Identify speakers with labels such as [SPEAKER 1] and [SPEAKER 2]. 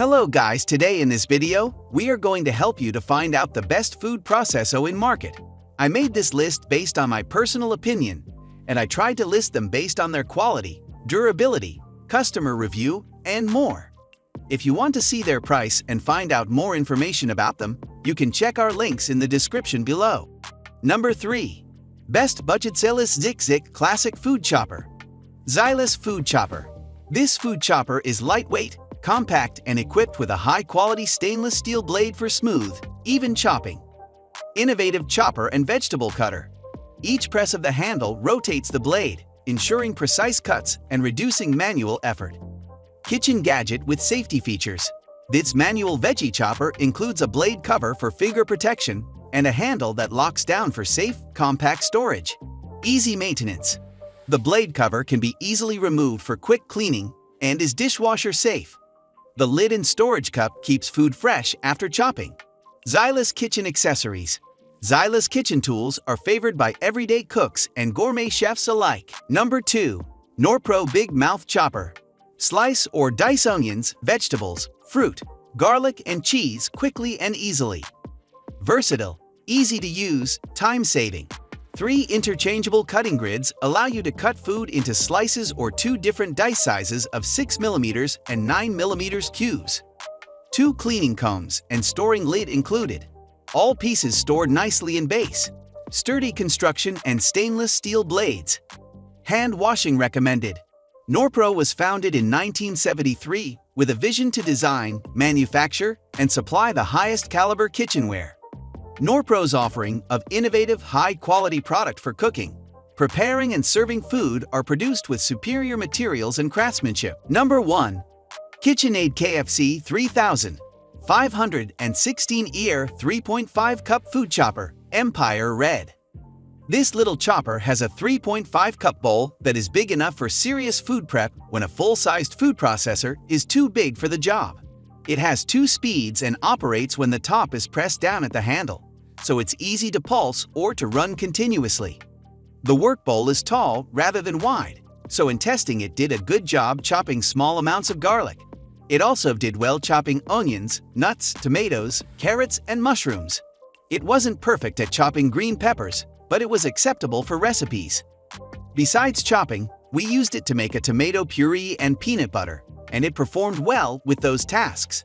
[SPEAKER 1] Hello guys, today in this video, we are going to help you to find out the best food processor in market. I made this list based on my personal opinion, and I tried to list them based on their quality, durability, customer review, and more. If you want to see their price and find out more information about them, you can check our links in the description below. Number 3. Best BudgetZyliss Zik Classic Food Chopper. Zyliss Food Chopper. This food chopper is lightweight, compact, and equipped with a high-quality stainless steel blade for smooth, even chopping. Innovative chopper and vegetable cutter. Each press of the handle rotates the blade, ensuring precise cuts and reducing manual effort. Kitchen gadget with safety features. This manual veggie chopper includes a blade cover for finger protection and a handle that locks down for safe, compact storage. Easy maintenance. The blade cover can be easily removed for quick cleaning and is dishwasher safe. The lid and storage cup keeps food fresh after chopping. Zyliss Kitchen Accessories. Zyliss kitchen tools are favored by everyday cooks and gourmet chefs alike. Number 2. Norpro Big Mouth Chopper. Slice or dice onions, vegetables, fruit, garlic, and cheese quickly and easily. Versatile, easy to use, time-saving. 3 interchangeable cutting grids allow you to cut food into slices or 2 different dice sizes of 6mm and 9mm cubes. 2 cleaning combs and storing lid included. All pieces stored nicely in base. Sturdy construction and stainless steel blades. Hand washing recommended. Norpro was founded in 1973 with a vision to design, manufacture, and supply the highest caliber kitchenware. Norpro's offering of innovative, high-quality product for cooking, preparing, and serving food are produced with superior materials and craftsmanship. Number 1. KitchenAid KFC 3000 516-ear 3.5 cup food chopper, Empire Red. This little chopper has a 3.5 cup bowl that is big enough for serious food prep when a full-sized food processor is too big for the job. It has 2 speeds and operates when the top is pressed down at the handle, so it's easy to pulse or to run continuously. The work bowl is tall rather than wide, so in testing it did a good job chopping small amounts of garlic. It also did well chopping onions, nuts, tomatoes, carrots, and mushrooms. It wasn't perfect at chopping green peppers, but it was acceptable for recipes. Besides chopping, we used it to make a tomato puree and peanut butter, and it performed well with those tasks.